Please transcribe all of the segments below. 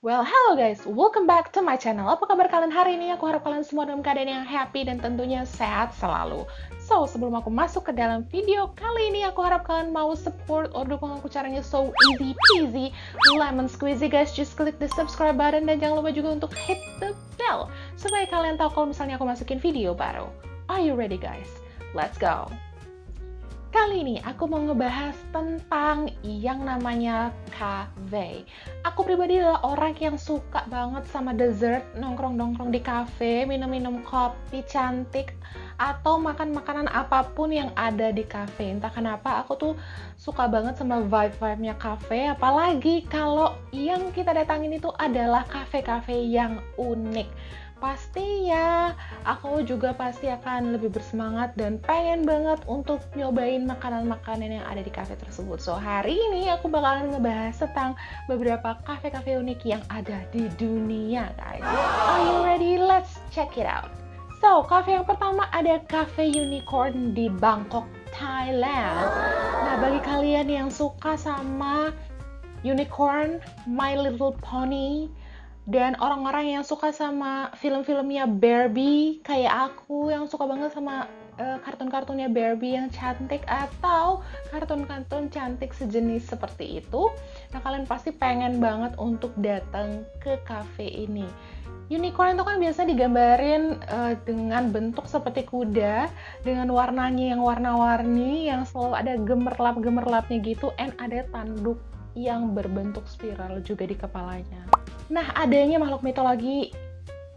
Well, hello guys, welcome back to my channel. Apa kabar kalian hari ini? Aku harap kalian semua dalam keadaan yang happy dan tentunya sehat selalu. So, sebelum aku masuk ke dalam video kali ini, aku harap kalian mau support atau dukung aku caranya so easy peasy, lemon squeezy guys. Just click the subscribe button dan jangan lupa juga untuk hit the bell supaya kalian tahu kalau misalnya aku masukin video baru. Are you ready guys? Let's go! Kali ini aku mau ngebahas tentang yang namanya cafe. Aku pribadi adalah orang yang suka banget sama dessert, nongkrong-nongkrong di cafe, minum-minum kopi cantik, atau makan makanan apapun yang ada di cafe. Entah kenapa aku tuh suka banget sama vibe-vibe-nya cafe, apalagi kalau yang kita datangin itu adalah cafe-cafe yang unik. Pastinya aku juga pasti akan lebih bersemangat dan pengen banget untuk nyobain makanan-makanan yang ada di cafe tersebut. So, hari ini aku bakalan ngebahas tentang beberapa cafe-cafe unik yang ada di dunia, guys. Are you ready? Let's check it out. So, cafe yang pertama ada Cafe Unicorn di Bangkok, Thailand. Nah, bagi kalian yang suka sama Unicorn, My Little Pony, dan orang-orang yang suka sama film-filmnya Barbie, kayak aku yang suka banget sama kartun-kartunnya Barbie yang cantik atau kartun-kartun cantik sejenis seperti itu, nah kalian pasti pengen banget untuk datang ke cafe ini. Unicorn itu kan biasa digambarin dengan bentuk seperti kuda, dengan warnanya yang warna-warni, yang selalu ada gemerlap-gemerlapnya gitu, and ada tanduk yang berbentuk spiral juga di kepalanya. Nah, adanya makhluk mitologi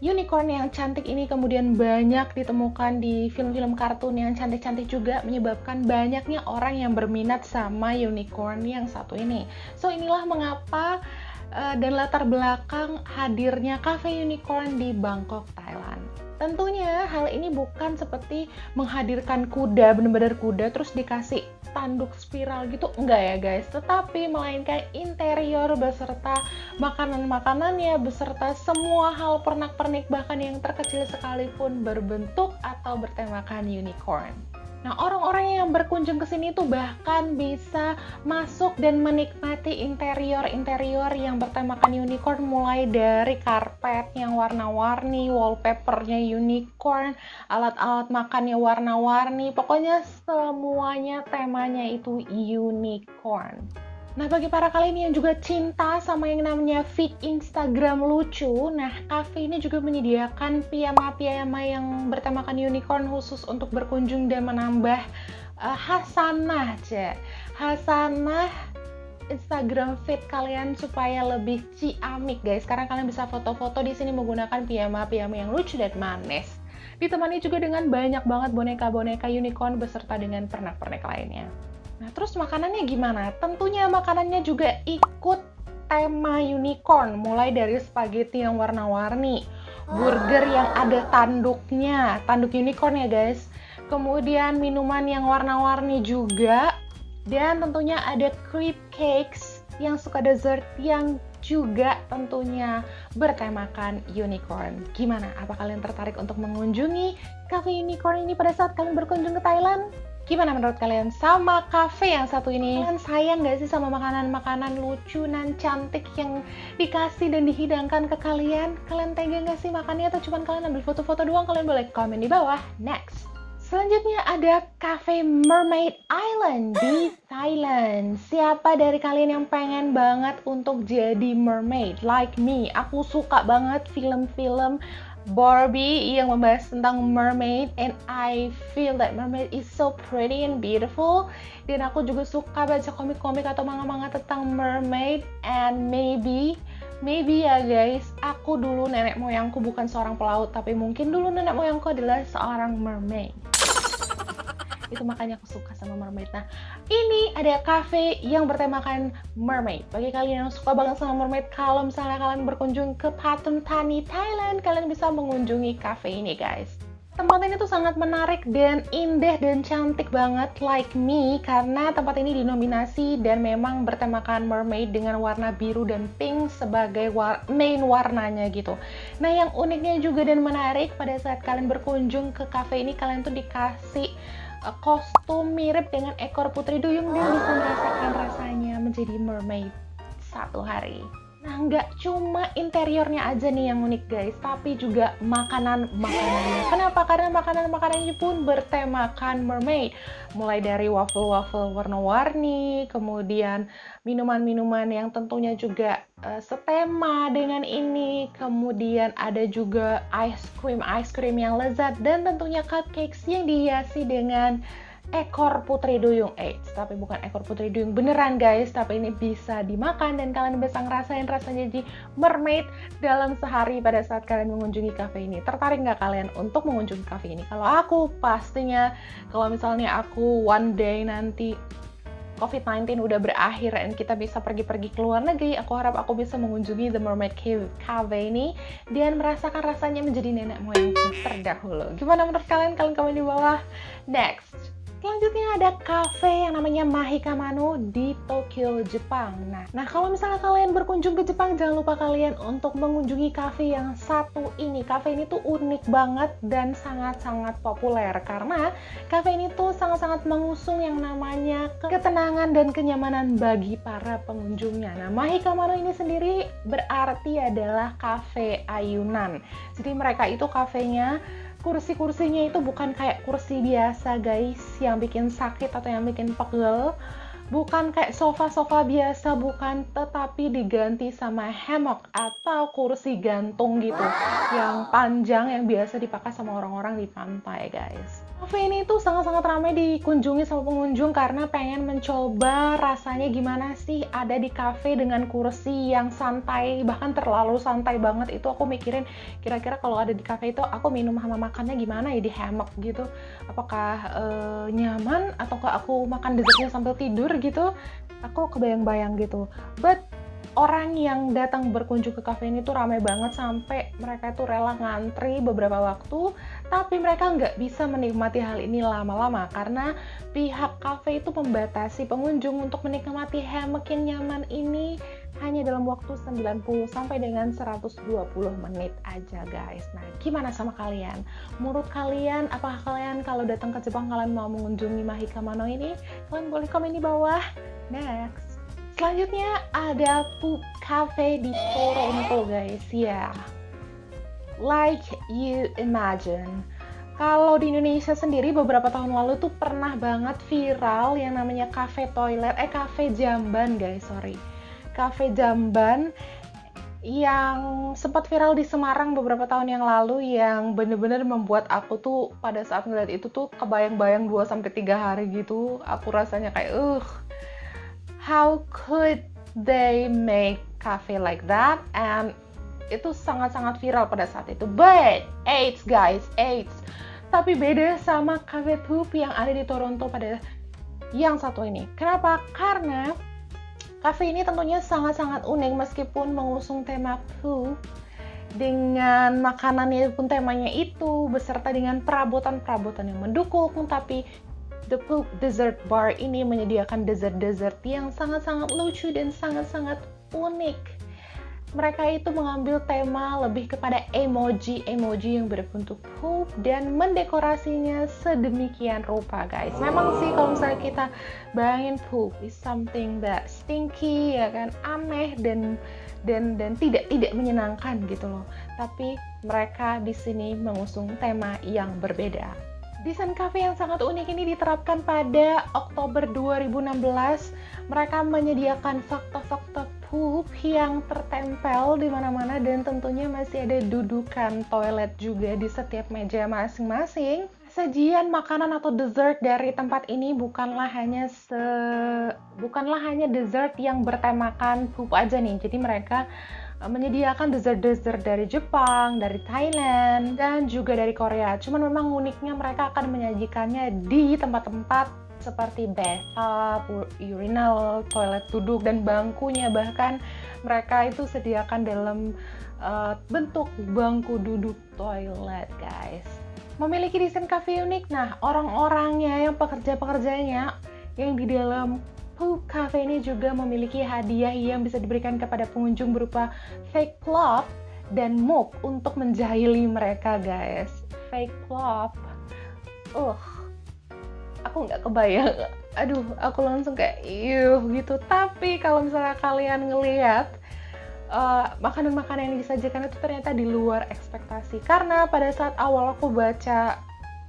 unicorn yang cantik ini kemudian banyak ditemukan di film-film kartun yang cantik-cantik juga, menyebabkan banyaknya orang yang berminat sama unicorn yang satu ini. So, inilah mengapa dan latar belakang hadirnya Cafe Unicorn di Bangkok, Thailand. Tentunya hal ini bukan seperti menghadirkan kuda, benar-benar kuda terus dikasih tanduk spiral gitu, enggak ya guys, tetapi melainkan interior beserta makanan-makanannya, beserta semua hal pernak-pernik bahkan yang terkecil sekalipun berbentuk atau bertemakan unicorn. Nah, orang-orang yang berkunjung ke sini tuh bahkan bisa masuk dan menikmati interior-interior yang bertemakan unicorn, mulai dari karpet yang warna-warni, wallpapernya unicorn, alat-alat makannya warna-warni, pokoknya semuanya temanya itu unicorn. Nah, bagi para kalian yang juga cinta sama yang namanya feed Instagram lucu, nah cafe ini juga menyediakan piyama-piyama yang bertemakan unicorn khusus untuk berkunjung dan menambah hasanah Instagram feed kalian supaya lebih ciamik guys. Karena kalian bisa foto-foto di sini menggunakan piyama-piyama yang lucu dan manis. Ditemani juga dengan banyak banget boneka-boneka unicorn beserta dengan pernak-pernik lainnya. Nah, terus makanannya gimana? Tentunya makanannya juga ikut tema unicorn, mulai dari spaghetti yang warna-warni, burger yang ada tanduknya, tanduk unicorn ya guys, kemudian minuman yang warna-warni juga, dan tentunya ada crepe cakes yang suka dessert yang juga tentunya bertemakan unicorn. Gimana? Apa kalian tertarik untuk mengunjungi Cafe Unicorn ini pada saat kalian berkunjung ke Thailand? Gimana menurut kalian sama cafe yang satu ini? Kalian sayang gak sih sama makanan-makanan lucu dan cantik yang dikasih dan dihidangkan ke kalian? Kalian tega gak sih makannya atau cuma kalian ambil foto-foto doang? Kalian boleh komen di bawah. Next! Selanjutnya ada Cafe Mermaid Island di Thailand. Siapa dari kalian yang pengen banget untuk jadi mermaid? Like me, aku suka banget film-film Barbie yang membahas tentang mermaid, and I feel that mermaid is so pretty and beautiful. Dan aku juga suka baca komik-komik atau manga-manga tentang mermaid, and maybe ya guys, aku dulu nenek moyangku bukan seorang pelaut, tapi mungkin dulu nenek moyangku adalah seorang mermaid. Itu makanya aku suka sama mermaid. Nah, ini ada cafe yang bertemakan mermaid. Bagi kalian yang suka banget sama mermaid, kalau misalnya kalian berkunjung ke Pathum Thani, Thailand, kalian bisa mengunjungi cafe ini guys. Tempat ini tuh sangat menarik dan indah dan cantik banget, like me, karena tempat ini dinominasi dan memang bertemakan mermaid dengan warna biru dan pink sebagai main warnanya gitu. Nah, yang uniknya juga dan menarik, pada saat kalian berkunjung ke cafe ini, kalian tuh dikasih kostum mirip dengan ekor putri duyung dan bisa merasakan rasanya menjadi mermaid satu hari. Nah, nggak cuma interiornya aja nih yang unik guys, tapi juga makanan-makanannya. Kenapa? Karena makanan-makanannya pun bertemakan mermaid. Mulai dari waffle-waffle warna-warni, kemudian minuman-minuman yang tentunya juga setema dengan ini. Kemudian ada juga ice cream yang lezat, dan tentunya cupcakes yang dihiasi dengan ekor putri duyung. Tapi bukan ekor putri duyung beneran guys, tapi ini bisa dimakan dan kalian bisa ngerasain rasanya jadi mermaid dalam sehari pada saat kalian mengunjungi cafe ini. Tertarik nggak kalian untuk mengunjungi cafe ini? Kalau aku pastinya, kalau misalnya aku one day nanti COVID-19 udah berakhir dan kita bisa pergi-pergi ke luar negeri, aku harap aku bisa mengunjungi The Mermaid Cafe ini dan merasakan rasanya menjadi nenek moyang terdahulu. Gimana menurut kalian? Kalian komen di bawah. Next, selanjutnya ada cafe yang namanya Mahikamano di Tokyo, Jepang. Nah, kalau misalnya kalian berkunjung ke Jepang, jangan lupa kalian untuk mengunjungi cafe yang satu ini. Cafe ini tuh unik banget dan sangat-sangat populer karena cafe ini tuh sangat-sangat mengusung yang namanya ketenangan dan kenyamanan bagi para pengunjungnya. Nah, Mahikamano ini sendiri berarti adalah cafe ayunan. Jadi mereka itu kafenya, kursi-kursinya itu bukan kayak kursi biasa guys yang bikin sakit atau yang bikin pegel, bukan kayak sofa-sofa biasa, bukan, tetapi diganti sama hammock atau kursi gantung gitu yang panjang yang biasa dipakai sama orang-orang di pantai guys. Cafe ini tuh sangat-sangat ramai dikunjungi sama pengunjung karena pengen mencoba rasanya gimana sih ada di cafe dengan kursi yang santai, bahkan terlalu santai banget. Itu aku mikirin kira-kira kalau ada di cafe itu aku minum sama makannya gimana ya di hammock gitu, apakah nyaman ataukah aku makan dessertnya sambil tidur gitu. Aku kebayang-bayang gitu. But orang yang datang berkunjung ke cafe ini tuh ramai banget sampai mereka tuh rela ngantri beberapa waktu, tapi mereka nggak bisa menikmati hal ini lama-lama karena pihak cafe itu membatasi pengunjung untuk menikmati hammock yang nyaman ini hanya dalam waktu 90 sampai dengan 120 menit aja guys. Nah, gimana sama kalian? Menurut kalian, apakah kalian kalau datang ke Jepang kalian mau mengunjungi Mahikamano ini? Kalian boleh komen di bawah. Next. Selanjutnya ada Poop Cafe di Toronto guys. Ya, like you imagine. Kalau di Indonesia sendiri beberapa tahun lalu tuh pernah banget viral yang namanya cafe jamban guys, cafe jamban yang sempat viral di Semarang beberapa tahun yang lalu, yang bener-bener membuat aku tuh pada saat ngeliat itu tuh kebayang-bayang 2-3 hari gitu. Aku rasanya kayak how could they make cafe like that? And itu sangat-sangat viral pada saat itu. But AIDS guys, AIDS. Tapi beda sama cafe poop yang ada di Toronto pada yang satu ini. Kenapa? Karena cafe ini tentunya sangat-sangat unik meskipun mengusung tema poop, dengan makanannya pun temanya itu beserta dengan perabotan-perabotan yang mendukung, tapi The Poop Dessert Bar ini menyediakan dessert-dessert yang sangat-sangat lucu dan sangat-sangat unik. Mereka itu mengambil tema lebih kepada emoji yang berbentuk poop dan mendekorasinya sedemikian rupa guys. Memang sih kalau misalnya kita bayangin poop is something that stinky, ya kan, aneh dan tidak menyenangkan gitu loh. Tapi mereka di sini mengusung tema yang berbeda. Desain cafe yang sangat unik ini diterapkan pada Oktober 2016. Mereka menyediakan fakta-fakta poop yang tertempel di mana-mana dan tentunya masih ada dudukan toilet juga di setiap meja masing-masing. Sajian makanan atau dessert dari tempat ini bukanlah hanya dessert yang bertemakan poop aja nih. Jadi mereka menyediakan dessert-dessert dari Jepang, dari Thailand, dan juga dari Korea. Cuman memang uniknya mereka akan menyajikannya di tempat-tempat seperti bathtub, urinal, toilet duduk, dan bangkunya. Bahkan mereka itu sediakan dalam bentuk bangku duduk toilet, guys. Memiliki desain cafe unik, nah orang-orangnya, yang pekerja-pekerjanya yang di dalam Poop Cafe ini juga memiliki hadiah yang bisa diberikan kepada pengunjung berupa fake plop dan mop untuk menjahili mereka guys. Fake plop, aku nggak kebayang. Aduh, aku langsung kayak gitu. Tapi kalau misalnya kalian ngelihat makanan-makanan yang disajikan itu ternyata di luar ekspektasi. Karena pada saat awal aku baca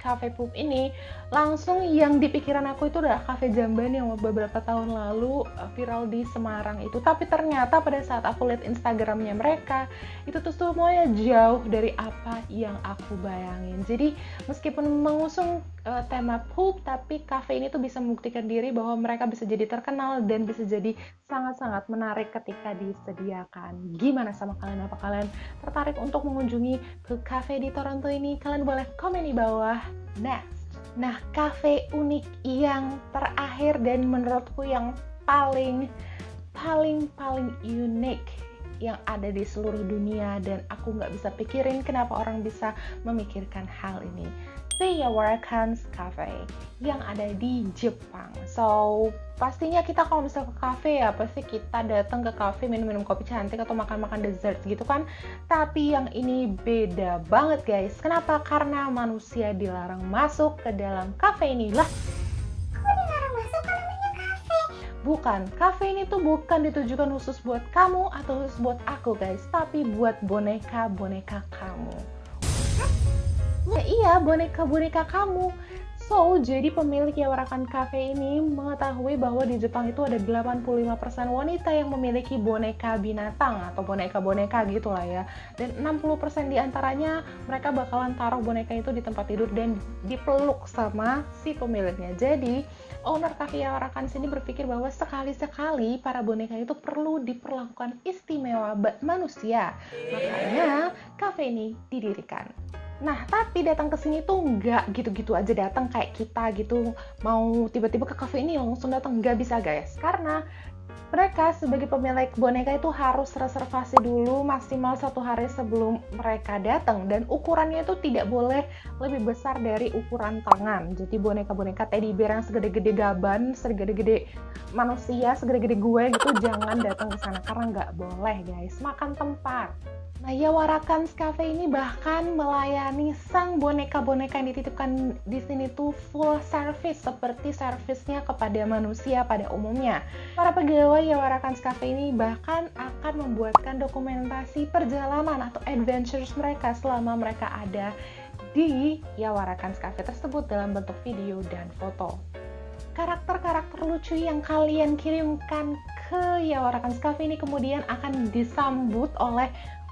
Cafe Pup ini, langsung yang di pikiran aku itu adalah Cafe Jamban yang beberapa tahun lalu viral di Semarang itu. Tapi ternyata pada saat aku lihat Instagramnya mereka, itu tuh semuanya jauh dari apa yang aku bayangin. Jadi meskipun mengusung tema Pup, tapi cafe ini tuh bisa membuktikan diri bahwa mereka bisa jadi terkenal dan bisa jadi sangat-sangat menarik ketika disediakan. Gimana sama kalian? Apa kalian tertarik untuk mengunjungi ke cafe di Toronto ini? Kalian boleh komen di bawah. Next. Nah, cafe unik yang terakhir dan menurutku yang paling unik yang ada di seluruh dunia, dan aku nggak bisa pikirin kenapa orang bisa memikirkan hal ini. The Yawarakans Cafe yang ada di Jepang. So, pastinya kita kalau misalnya ke cafe ya pasti kita datang ke cafe minum-minum kopi cantik atau makan-makan dessert gitu kan. Tapi yang ini beda banget guys. Kenapa? Karena manusia dilarang masuk ke dalam cafe ini. Lah, kok dilarang masuk kalau namanya cafe? Bukan, cafe ini tuh bukan ditujukan khusus buat kamu atau khusus buat aku guys, tapi buat boneka-boneka kamu. Ya, iya, boneka-boneka kamu. So, jadi pemilik Yawarakan Cafe ini mengetahui bahwa di Jepang itu ada 85% wanita yang memiliki boneka binatang atau boneka-boneka gitu lah ya. Dan 60% diantaranya mereka bakalan taruh boneka itu di tempat tidur dan dipeluk sama si pemiliknya. Jadi, owner Cafe Yawarakan sini berpikir bahwa sekali-sekali para boneka itu perlu diperlakukan istimewa manusia. Makanya, cafe ini didirikan. Nah, tapi datang ke sini tuh nggak gitu-gitu aja datang kayak kita gitu, mau tiba-tiba ke cafe ini langsung datang, nggak bisa guys. Karena mereka sebagai pemilik boneka itu harus reservasi dulu maksimal 1 hari sebelum mereka datang, dan ukurannya itu tidak boleh lebih besar dari ukuran tangan. Jadi boneka-boneka teddy bear yang segede-gede gaban, segede-gede manusia, segede-gede gue gitu jangan datang ke sana karena nggak boleh guys, makan tempat. Nah, Yawarakan Cafe ini bahkan melayani sang boneka-boneka yang dititipkan di sini tuh full service seperti servisnya kepada manusia pada umumnya. Para pegawai Yawarakan Cafe ini bahkan akan membuatkan dokumentasi perjalanan atau adventures mereka selama mereka ada di Yawarakan Cafe tersebut dalam bentuk video dan foto. Karakter-karakter lucu yang kalian kirimkan ke Yawarakan Cafe ini kemudian akan disambut oleh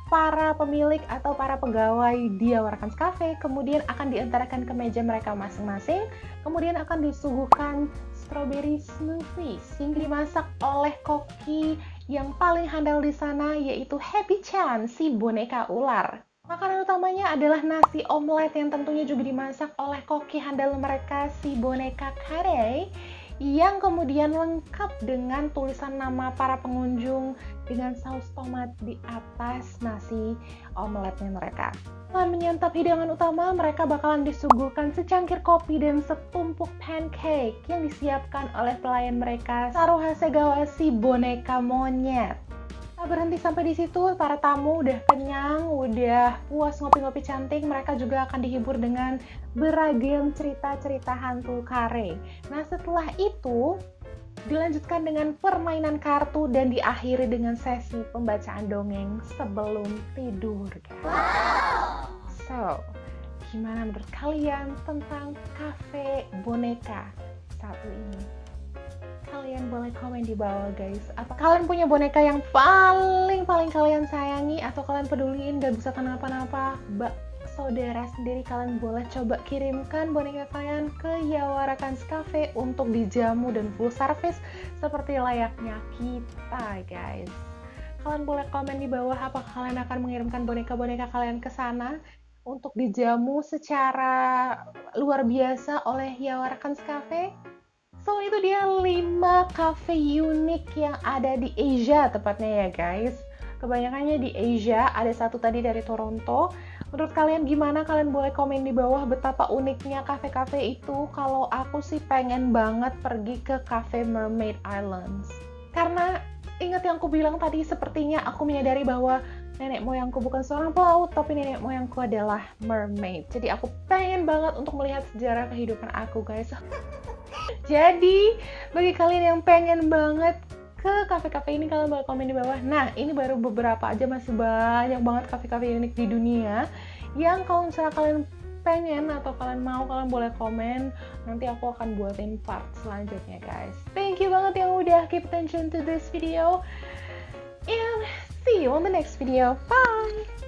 para pemilik atau para pegawai di Yawarakan Cafe, kemudian akan diantarkan ke meja mereka masing-masing, kemudian akan disuguhkan strawberry smoothies yang dimasak oleh koki yang paling handal di sana, yaitu Happy-chan, si boneka ular. Makanan utamanya adalah nasi omelet yang tentunya juga dimasak oleh koki handal mereka, si boneka Kare, yang kemudian lengkap dengan tulisan nama para pengunjung dengan saus tomat di atas nasi omeletnya mereka. Setelah menyantap hidangan utama, mereka bakalan disuguhkan secangkir kopi dan setumpuk pancake yang disiapkan oleh pelayan mereka, Saru Hasegawa, si boneka monyet. Tak berhenti sampai di situ, para tamu udah kenyang, udah puas ngopi-ngopi cantik, mereka juga akan dihibur dengan beragam cerita-cerita hantu Kare. Nah, setelah itu dilanjutkan dengan permainan kartu dan diakhiri dengan sesi pembacaan dongeng sebelum tidur. So, gimana menurut kalian tentang cafe boneka satu ini? Kalian boleh komen di bawah guys. Apa kalian punya boneka yang paling kalian sayangi atau kalian peduliin gak bisa kenapa-napa? Saudara sendiri, kalian boleh coba kirimkan boneka kalian ke Yawarakan Cafe untuk dijamu dan full service seperti layaknya kita guys. Kalian boleh komen di bawah apakah kalian akan mengirimkan boneka-boneka kalian ke sana untuk dijamu secara luar biasa oleh Yawarakan Cafe. So, itu dia 5 cafe unik yang ada di Asia tepatnya ya guys. Kebanyakannya di Asia, ada satu tadi dari Toronto. Menurut kalian gimana? Kalian boleh komen di bawah betapa uniknya cafe-cafe itu. Kalau aku sih pengen banget pergi ke Cafe Mermaid Islands. Karena ingat yang aku bilang tadi, sepertinya aku menyadari bahwa nenek moyangku bukan seorang pelaut, tapi nenek moyangku adalah mermaid. Jadi aku pengen banget untuk melihat sejarah kehidupan aku guys. Jadi, bagi kalian yang pengen banget ke kafe-kafe ini, kalian boleh komen di bawah. Nah, ini baru beberapa aja, masih banyak banget kafe-kafe unik di dunia yang kalau misalnya kalian pengen atau kalian mau, kalian boleh komen. Nanti aku akan buatin part selanjutnya, guys. Thank you banget yang udah keep attention to this video, and see you on the next video. Bye!